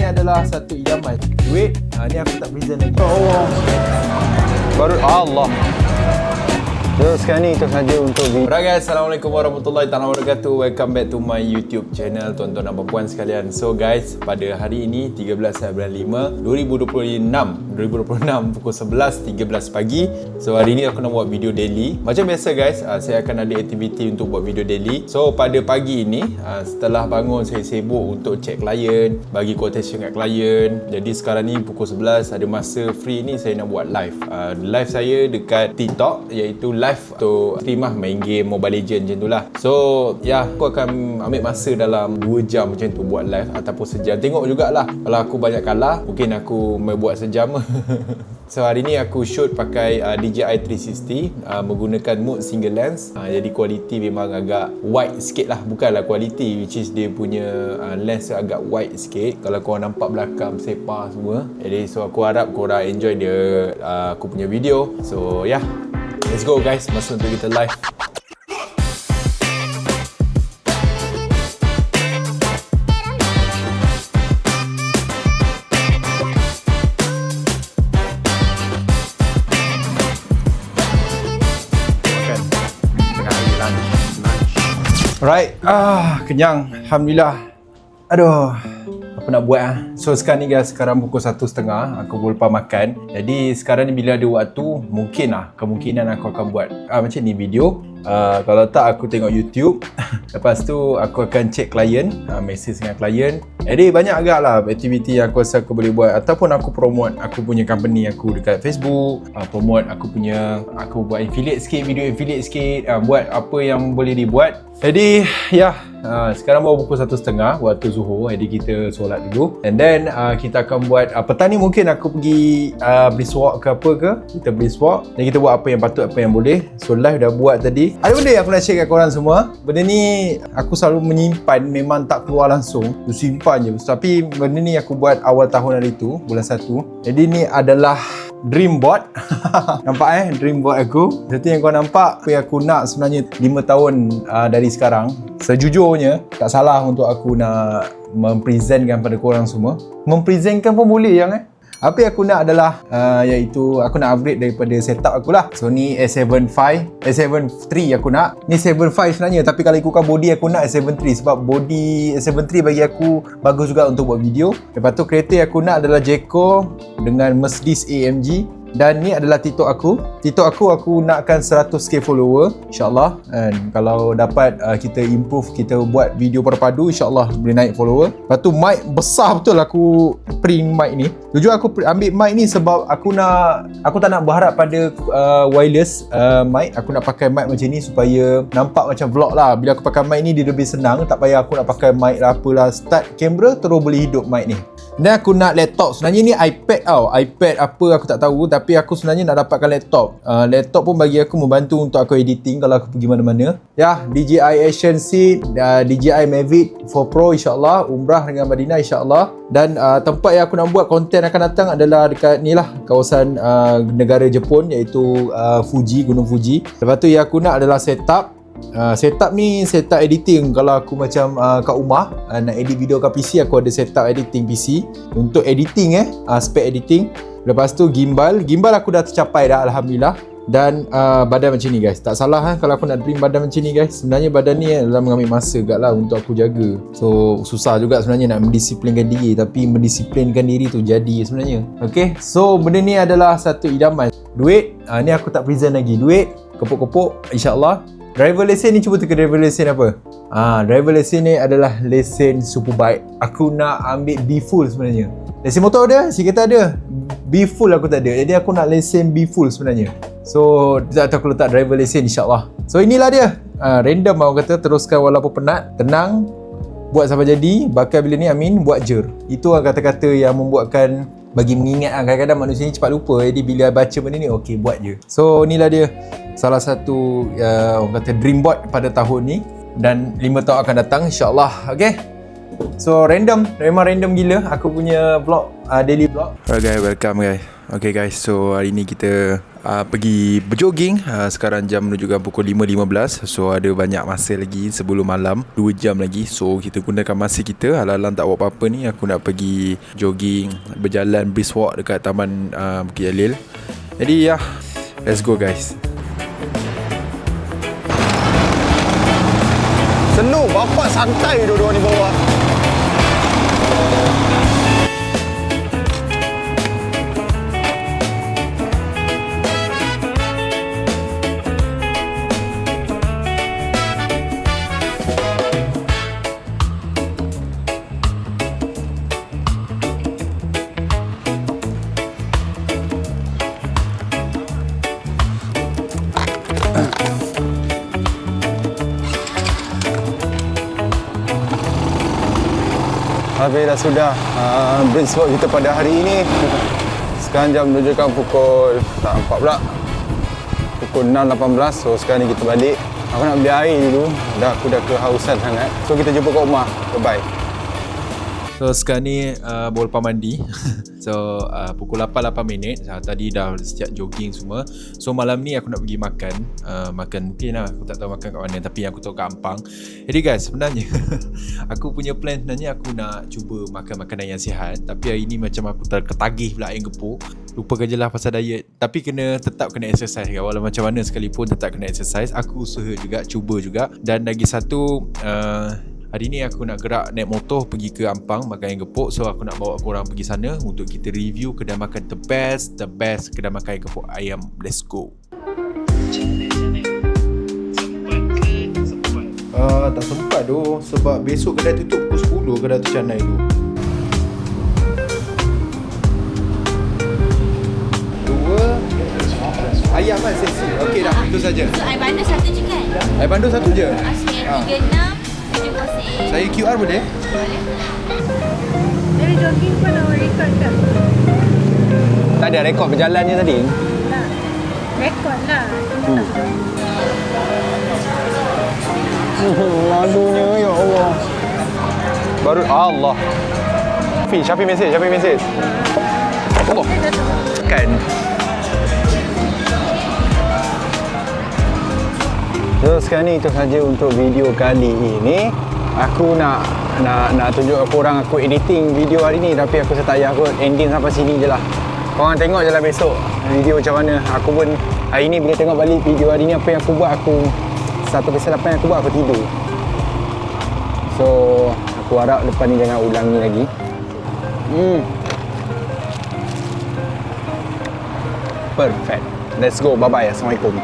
adalah satu idaman. Duit, ni aku tak present lagi. Allah. Baru Allah. So sekarang ni itu saja untuk video. Alright guys, Assalamualaikum warahmatullahi wabarakatuh. Welcome back to my YouTube channel tuan-tuan dan puan sekalian. So guys, pada hari ini 13 bulan 5 2026 pukul 11.13 pagi. So hari ini aku nak buat video daily. Macam biasa guys, saya akan ada aktiviti untuk buat video daily. So pada pagi ini, setelah bangun saya sibuk untuk check klien, bagi quotation kat klien. Jadi sekarang ni pukul 11 ada masa free ni, saya nak buat live. Live saya dekat TikTok, iaitu live untuk stream main game Mobile Legends macam tu lah. So ya, aku akan ambil masa dalam 2 jam macam tu buat live ataupun sejam. Tengok jugalah, kalau aku banyak kalah mungkin aku buat sejam. So hari ni aku shoot pakai DJI 360 menggunakan mode single lens. Jadi quality memang agak wide sikit lah. Bukanlah quality, which is dia punya lens agak wide sikit. Kalau korang nampak belakang sepa semua. Jadi so aku harap korang enjoy dia aku punya video. So yeah, let's go guys, masa untuk kita live. Alright, kenyang, alhamdulillah. Aduh, apa nak buat So sekarang ni guys, sekarang pukul 1.30, aku lupa makan. Jadi sekarang ni bila ada waktu, kemungkinan aku akan buat macam ni video. Kalau tak aku tengok YouTube. Lepas tu aku akan check klien, message dengan klien. Jadi banyak agak lah aktiviti yang aku rasa aku boleh buat. Ataupun aku promote aku punya company aku dekat Facebook, promote aku buat affiliate sikit, video affiliate sikit, buat apa yang boleh dibuat. Jadi ya, sekarang baru pukul 1.30 waktu Zuhur. Jadi kita solat dulu, and then kita akan buat petang ni mungkin aku pergi beli swap ke apa ke. Kita beli swap dan kita buat apa yang patut, apa yang boleh. So live dah buat tadi. Ada benda yang aku nak share kat korang semua. Benda ni aku selalu menyimpan, memang tak keluar langsung, aku simpan je. Tapi benda ni aku buat awal tahun hari tu, bulan 1. Jadi ni adalah dream board. Nampak dream board aku. Seperti yang kau nampak, apa yang aku nak sebenarnya 5 tahun dari sekarang. Sejujurnya tak salah untuk aku nak mempresentkan pada korang semua. Mempresentkan pun boleh yang apa yang aku nak adalah iaitu aku nak upgrade daripada setup aku lah. So ni A7 III aku nak. Ni 7 V sebenarnya, tapi kalau ikutkan body aku nak A7 III sebab body A7 III bagi aku bagus juga untuk buat video. Lepas tu kereta yang aku nak adalah Jayco dengan Mercedes AMG. Dan ni adalah TikTok aku. Aku nakkan 100k follower, insyaAllah. Dan kalau dapat kita improve, kita buat video perpadu, insyaAllah boleh naik follower. Lepas tu mic besar betul aku print mic ni. Jujur aku ambil mic ni sebab aku tak nak berharap pada wireless mic. Aku nak pakai mic macam ni supaya nampak macam vlog lah. Bila aku pakai mic ni dia lebih senang, tak payah aku nak pakai mic lah apalah. Start kamera terus boleh hidup mic ni. Dan aku nak laptop. Sebenarnya ni iPad tau. iPad apa aku tak tahu, tapi aku sebenarnya nak dapatkan laptop. Laptop pun bagi aku membantu untuk aku editing kalau aku pergi mana-mana. Ya, DJI Action Seat, DJI Mavic 4 Pro insya-Allah, umrah dengan Madinah insya-Allah. Dan tempat yang aku nak buat konten akan datang adalah dekat ni lah, kawasan negara Jepun, iaitu Fuji, Gunung Fuji. Lepas tu yang aku nak adalah setup. Setup editing. Kalau aku macam kat rumah nak edit video kat PC, aku ada setup editing PC untuk editing spec editing. Lepas tu gimbal aku dah tercapai dah, alhamdulillah. Dan badan macam ni guys. Tak salah kalau aku nak dream badan macam ni guys. Sebenarnya badan ni adalah mengambil masa agak lah untuk aku jaga. So susah juga sebenarnya nak mendisiplinkan diri, tapi mendisiplinkan diri tu jadi sebenarnya. Okay, so benda ni adalah satu idaman. Duit, ni aku tak present lagi. Duit, kepuk-kepuk insyaAllah. Driver lesen ni, cuba teka driver lesen apa? Driver lesen ni adalah lesen Superbike. Aku nak ambil B full sebenarnya. Lesen motor ada, si kereta ada. B full aku tak ada. Jadi aku nak lesen B full sebenarnya. So, sekejap aku letak driver lesen insyaAllah. So inilah dia. Random orang kata, teruskan walaupun penat. Tenang, buat sampai jadi. Bakal bila ni amin, buat jer. Itu kata-kata yang membuatkan, bagi mengingat kadang-kadang manusia ni cepat lupa. Jadi bila baca benda ni, okey buat je. So inilah dia salah satu orang kata dream board pada tahun ni. Dan 5 tahun akan datang insyaAllah. Okay, so memang random gila aku punya vlog, daily vlog. Alright guys, welcome guys. Okay guys, so hari ni kita pergi berjoging. Sekarang jam menunjukkan pukul 5.15. So ada banyak masa lagi sebelum malam, 2 jam lagi. So kita gunakan masa kita. Alang-alang tak buat apa-apa ni, aku nak pergi jogging, berjalan brisk walk dekat Taman Bukit Jalil. Jadi ya, let's go guys. Slow, bapak santai dua-dua ni bawah. Habis dah sudah brisk walk kita pada hari ini. Sekarang jam menunjukkan pukul tak nampak pula, pukul 6.18. So sekarang ni kita balik. Aku nak beli air dulu, aku dah kehausan sangat. So kita jumpa kat rumah. Bye-bye. So sekarang ni baru lepas mandi. So pukul 8.08. Tadi dah setiap jogging semua. So malam ni aku nak pergi makan. Makan mungkin lah, aku tak tahu makan kat mana, tapi aku tahu kat Ampang. Jadi guys, sebenarnya aku punya plan sebenarnya aku nak cuba makan makanan yang sihat. Tapi hari ni macam aku terketagih pula ayam gepuk. Lupakan je lah pasal diet. Tapi tetap kena exercise. Walau macam mana sekalipun tetap kena exercise. Aku usaha juga, cuba juga. Dan lagi satu, hari ni aku nak gerak naik motor pergi ke Ampang makan ayam gepuk. So aku nak bawa korang pergi sana untuk kita review kedai makan the best kedai makan ayam gepuk ayam. Let's go. Tak sempat doh sebab besok kedai tutup pukul 10 kedai tu Canai tu. Ayam kan seksi. Okey dah, itu saja. So, air bandung satu je kan? Air bandung satu je. Okey, 36. Terima kasih. Saya QR boleh? Boleh. Dari jogging pun nak record tak? Tak ada rekod berjalannya tadi. Tak. Record lah. Madunya ya Allah. Baru Allah. Syafi mesej. Allah. Kan. So sekarang ni itu saja untuk video kali ini. Aku nak tunjuk korang aku editing video hari ni, tapi aku tak payah kot, ending sampai sini je lah. Korang tengok je lah besok video macam mana. Aku pun hari ni bila tengok balik video hari ni apa yang aku buat, satu kesilapan yang aku buat, aku tidur. So aku harap lepas ni jangan ulangi lagi. Perfect. Let's go. Bye bye. Assalamualaikum.